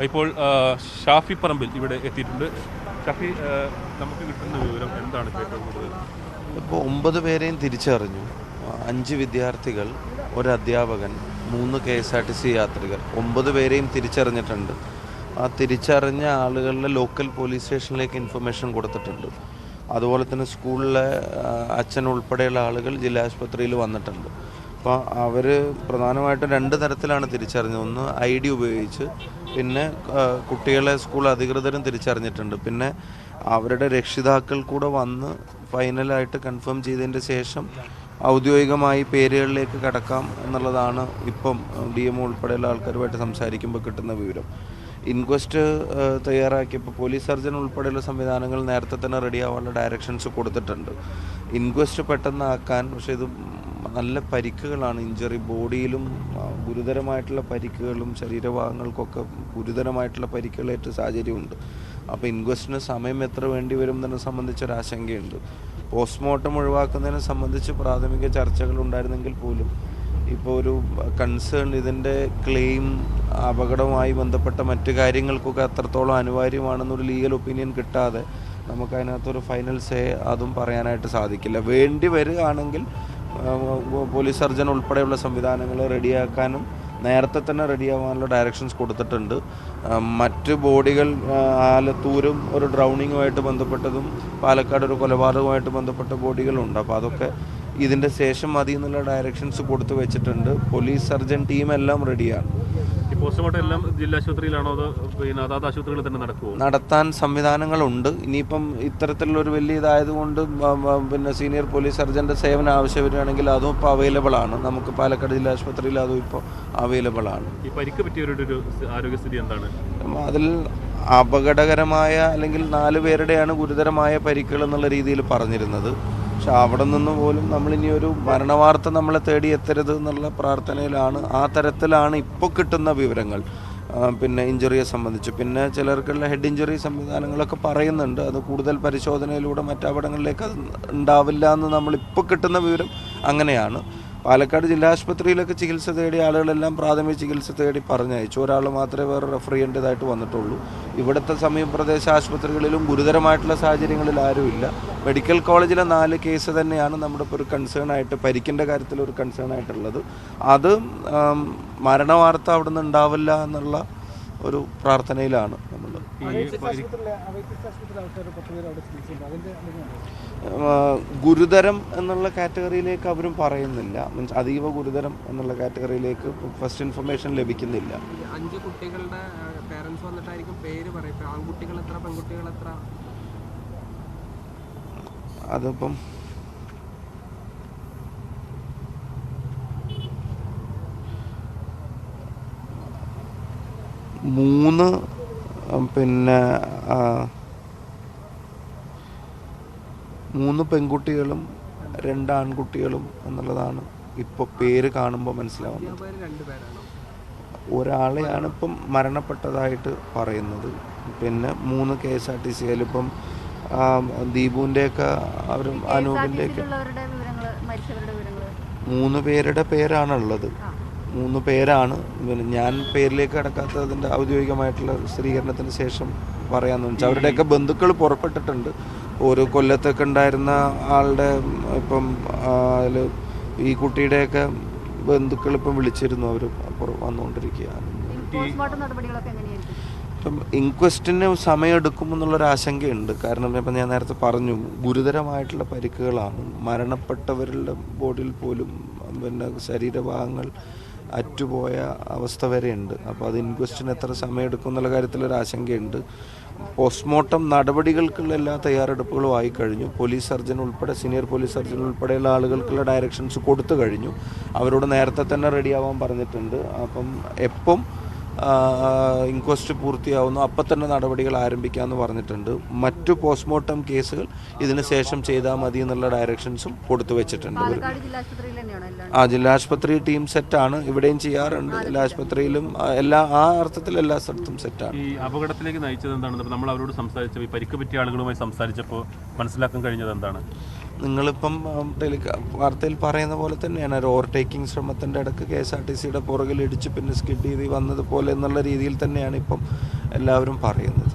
ഇപ്പോൾ ഷാഫി പറമ്പിൽ ഇവിടെ എത്തിയിട്ടുണ്ട്. ഷാഫി, നമുക്ക് കിട്ടുന്ന വിവരം എന്താണ് കേട്ടത്? ഇപ്പോൾ 9 പേരെയും തിരിച്ചറിഞ്ഞു. 5 വിദ്യാർത്ഥികൾ, ഒരു അധ്യാപകൻ, 3 KSRTC യാത്രികർ, 9 പേരെയും തിരിച്ചറിഞ്ഞിട്ടുണ്ട്. ആ തിരിച്ചറിഞ്ഞ ആളുകളുടെ ലോക്കൽ പോലീസ് സ്റ്റേഷനിലേക്ക് ഇൻഫർമേഷൻ കൊടുത്തിട്ടുണ്ട്. അതുപോലെ തന്നെ സ്കൂളിലെ അച്ഛൻ ഉൾപ്പെടെയുള്ള ആളുകൾ ജില്ലാ ആശുപത്രിയിൽ വന്നിട്ടുണ്ട്. അപ്പോൾ അവർ പ്രധാനമായിട്ടും 2 തരത്തിലാണ് തിരിച്ചറിഞ്ഞത്. ഒന്ന് ID ഉപയോഗിച്ച്, പിന്നെ കുട്ടികളെ സ്കൂൾ അധികൃതരും തിരിച്ചറിഞ്ഞിട്ടുണ്ട്. പിന്നെ അവരുടെ രക്ഷിതാക്കൾ കൂടെ വന്ന് ഫൈനലായിട്ട് കൺഫേം ചെയ്തതിൻ്റെ ശേഷം ഔദ്യോഗികമായി പേരുകളിലേക്ക് കടക്കാം എന്നുള്ളതാണ് ഇപ്പം DMO ഉൾപ്പെടെയുള്ള ആൾക്കാരുമായിട്ട് സംസാരിക്കുമ്പോൾ കിട്ടുന്ന വിവരം. ഇൻക്വസ്റ്റ് തയ്യാറാക്കിയപ്പോൾ പോലീസ് സർജൻ ഉൾപ്പെടെയുള്ള സംവിധാനങ്ങൾ നേരത്തെ തന്നെ റെഡിയാവാനുള്ള ഡയറക്ഷൻസ് കൊടുത്തിട്ടുണ്ട്. ഇൻക്വസ്റ്റ് പെട്ടെന്നാക്കാൻ, പക്ഷേ ഇത് നല്ല പരിക്കുകളാണ്. ഇഞ്ചറി ബോഡിയിലും ഗുരുതരമായിട്ടുള്ള പരിക്കുകളും ശരീരഭാഗങ്ങൾക്കൊക്കെ ഗുരുതരമായിട്ടുള്ള പരിക്കുകളേറ്റ സാഹചര്യമുണ്ട്. അപ്പോൾ ഇൻക്വസ്റ്റിന് സമയം എത്ര വേണ്ടി വരും എന്നതിനെ സംബന്ധിച്ചൊരാശങ്കയുണ്ട്. പോസ്റ്റ്മോർട്ടം ഒഴിവാക്കുന്നതിനെ സംബന്ധിച്ച് പ്രാഥമിക ചർച്ചകൾ ഉണ്ടായിരുന്നെങ്കിൽ പോലും ഇപ്പോൾ ഒരു കൺസേൺ ഇതിൻ്റെ ക്ലെയിം അപകടവുമായി ബന്ധപ്പെട്ട മറ്റു കാര്യങ്ങൾക്കൊക്കെ അത്രത്തോളം അനിവാര്യമാണെന്നൊരു ലീഗൽ ഒപ്പീനിയൻ കിട്ടാതെ നമുക്കതിനകത്തൊരു ഫൈനൽ സേ അതും പറയാനായിട്ട് സാധിക്കില്ല. വേണ്ടി വരികയാണെങ്കിൽ പോലീസ് സർജൻ ഉൾപ്പെടെയുള്ള സംവിധാനങ്ങൾ റെഡിയാക്കാനും നേരത്തെ തന്നെ റെഡിയാവാനുള്ള ഡയറക്ഷൻസ് കൊടുത്തിട്ടുണ്ട്. മറ്റ് ബോഡികൾ ആലത്തൂരും ഒരു ഡ്രൗണിങ്ങുമായിട്ട് ബന്ധപ്പെട്ടതും പാലക്കാട് ഒരു കൊലപാതകവുമായിട്ട് ബന്ധപ്പെട്ട ബോഡികളുണ്ട്. അപ്പോൾ അതൊക്കെ ഇതിൻ്റെ ശേഷം മതി എന്നുള്ള ഡയറക്ഷൻസ് കൊടുത്തു വെച്ചിട്ടുണ്ട്. പോലീസ് സർജൻ ടീം എല്ലാം റെഡിയാണ്. ഈ പോസ്റ്റ്മോർട്ടം എല്ലാം ജില്ലാ ആശുപത്രിയിലാണോ അതോ പിന്നെ അതാത് ആശുപത്രികളിൽ തന്നെ നടക്കുമോ? നടത്താൻ സംവിധാനങ്ങളുണ്ട്. ഇനിയിപ്പം ഇത്തരത്തിലുള്ളൊരു വലിയ ഇതായതുകൊണ്ട് പിന്നെ സീനിയർ പോലീസ് സർജൻ്റെ സേവനം ആവശ്യം വരികയാണെങ്കിൽ അതും ഇപ്പോൾ അവൈലബിൾ ആണ്. നമുക്ക് പാലക്കാട് ജില്ലാ ആശുപത്രിയിൽ അതും ഇപ്പോൾ അവൈലബിൾ ആണ്. ഈ പരിക്ക് പറ്റിയവരുടെ ഒരു ആരോഗ്യസ്ഥിതി എന്താണ്? അതിൽ അപകടകരമായ അല്ലെങ്കിൽ 4 പേരുടെയാണ് ഗുരുതരമായ പരിക്കുകൾ എന്നുള്ള രീതിയിൽ പറഞ്ഞിരുന്നത്. പക്ഷെ അവിടെ നിന്ന് പോലും നമ്മളിനി ഒരു മരണവാർത്ത നമ്മളെ തേടി എത്തരുത് എന്നുള്ള പ്രാർത്ഥനയിലാണ്. ആ തരത്തിലാണ് ഇപ്പോൾ കിട്ടുന്ന വിവരങ്ങൾ. പിന്നെ ഇഞ്ചുറിയെ സംബന്ധിച്ച് പിന്നെ ചിലർക്കുള്ള ഹെഡ് ഇഞ്ചുറി സംവിധാനങ്ങളൊക്കെ പറയുന്നുണ്ട്. അത് കൂടുതൽ പരിശോധനയിലൂടെ മറ്റപകടങ്ങളിലേക്ക് അത് ഉണ്ടാവില്ല എന്ന് നമ്മളിപ്പോൾ കിട്ടുന്ന വിവരം അങ്ങനെയാണ്. പാലക്കാട് ജില്ലാ ആശുപത്രിയിലൊക്കെ ചികിത്സ തേടിയ ആളുകളെല്ലാം പ്രാഥമിക ചികിത്സ തേടി പറഞ്ഞയച്ചു. ഒരാൾ മാത്രമേ വേറെ റെഫർ ചെയ്യേണ്ടതായിട്ട് വന്നിട്ടുള്ളൂ. ഇവിടുത്തെ സമീപപ്രദേശ ആശുപത്രികളിലും ഗുരുതരമായിട്ടുള്ള സാഹചര്യങ്ങളിൽ ആരുമില്ല. മെഡിക്കൽ കോളേജിലെ 4 കേസ് തന്നെയാണ് നമ്മുടെ ഇപ്പോൾ ഒരു കൺസേൺ ആയിട്ട്, പരിക്കിൻ്റെ കാര്യത്തിൽ ഒരു കൺസേൺ ആയിട്ടുള്ളത്. അത് മരണവാർത്ത അവിടെ നിന്ന് ഉണ്ടാവില്ല എന്നുള്ള ഒരു പ്രാർത്ഥനയിലാണ് നമ്മൾ. ഗുരുതരം എന്നുള്ള കാറ്റഗറിയിലേക്ക് അവരും പറയുന്നില്ല. മീൻസ് അതീവ ഗുരുതരം എന്നുള്ള കാറ്റഗറിയിലേക്ക് ഫസ്റ്റ് ഇൻഫർമേഷൻ ലഭിക്കുന്നില്ല. 5 കുട്ടികളുടെ പേരൻസ് വന്നിട്ടായിരിക്കും പേര് പറയും. ആൺകുട്ടികൾ എത്ര, പെൺകുട്ടികൾ എത്ര? അതിപ്പം പിന്നെ 3 പെൺകുട്ടികളും 2 ആൺകുട്ടികളും എന്നുള്ളതാണ് ഇപ്പോൾ പേര് കാണുമ്പോൾ മനസ്സിലാവുന്നത്. ഒരാളെയാണ് ഇപ്പം മരണപ്പെട്ടതായിട്ട് പറയുന്നത്. പിന്നെ 3 KSRTC ഇപ്പം ദീപുവിൻ്റെയൊക്കെ അവരും അനൂപിൻ്റെയൊക്കെ 3 പേരുടെ പേരാണുള്ളത്. 3 പേരാണ്. പിന്നെ ഞാൻ പേരിലേക്ക് കടക്കാത്തതിൻ്റെ ഔദ്യോഗികമായിട്ടുള്ള സ്ഥിരീകരണത്തിന് ശേഷം പറയാമെന്ന് വെച്ചാൽ അവരുടെയൊക്കെ ബന്ധുക്കൾ പുറപ്പെട്ടിട്ടുണ്ട്. ഒരു കൊല്ലത്തൊക്കെ ഉണ്ടായിരുന്ന ആളുടെ ഇപ്പം അതിൽ ഈ കുട്ടിയുടെയൊക്കെ ബന്ധുക്കൾ ഇപ്പം വിളിച്ചിരുന്നു. അവർ വന്നുകൊണ്ടിരിക്കുകയാണ്. ഇപ്പം ഇൻക്വസ്റ്റിന് സമയമെടുക്കുമെന്നുള്ളൊരാശങ്കയുണ്ട്. കാരണം ഇപ്പം ഞാൻ നേരത്തെ പറഞ്ഞു, ഗുരുതരമായിട്ടുള്ള പരിക്കുകളാണ്. മരണപ്പെട്ടവരുടെ ബോഡിയിൽ പോലും പിന്നെ ശരീരഭാഗങ്ങൾ അറ്റുപോയ അവസ്ഥ വരെയുണ്ട്. അപ്പോൾ അത് ഇൻക്വസ്റ്റിന് എത്ര സമയമെടുക്കും എന്നുള്ള കാര്യത്തിലൊരാശങ്കയുണ്ട്. പോസ്റ്റ്മോർട്ടം നടപടികൾക്കുള്ള എല്ലാ തയ്യാറെടുപ്പുകളും ആയിക്കഴിഞ്ഞു. പോലീസ് സർജൻ ഉൾപ്പെടെ, സീനിയർ പോലീസ് സർജൻ ഉൾപ്പെടെയുള്ള ആളുകൾക്കുള്ള ഡയറക്ഷൻസ് കൊടുത്തു കഴിഞ്ഞു. അവരോട് നേരത്തെ തന്നെ റെഡിയാവാൻ പറഞ്ഞിട്ടുണ്ട്. അപ്പം എപ്പം ഇൻക്വസ്റ്റ് പൂർത്തിയാവുന്നു അപ്പം തന്നെ നടപടികൾ ആരംഭിക്കാമെന്ന് പറഞ്ഞിട്ടുണ്ട്. മറ്റു പോസ്റ്റ്മോർട്ടം കേസുകൾ ഇതിന് ശേഷം ചെയ്താൽ മതി എന്നുള്ള ഡയറക്ഷൻസും കൊടുത്തു വെച്ചിട്ടുണ്ട്. ജില്ലാ ആശുപത്രി ടീം സെറ്റാണ്. ഇവിടെയും ചെയ്യാറുണ്ട്. ജില്ലാ ആശുപത്രിയിലും ആ അർത്ഥത്തിൽ എല്ലാ സ്ഥലത്തും സെറ്റാണ്. ഈ അപകടത്തിലേക്ക് നയിച്ചത് എന്താണ്? നമ്മൾ അവരോട് സംസാരിച്ചപ്പോൾ, ഈ പരിക്ക് പറ്റിയ ആളുകളുമായി സംസാരിച്ചപ്പോൾ മനസ്സിലാക്കാൻ കഴിഞ്ഞത് എന്താണ്? നിങ്ങളിപ്പം വാർത്തയിൽ പറയുന്ന പോലെ തന്നെയാണ് ഒരു ഓവർടേക്കിംഗ് ശ്രമത്തിൻ്റെ ഇടയ്ക്ക് KSRTCയുടെ പുറകിൽ ഇടിച്ച് പിന്നെ സ്കിഡ് ചെയ്ത് വന്നതുപോലെ എന്നുള്ള രീതിയിൽ തന്നെയാണ് ഇപ്പം എല്ലാവരും പറയുന്നത്.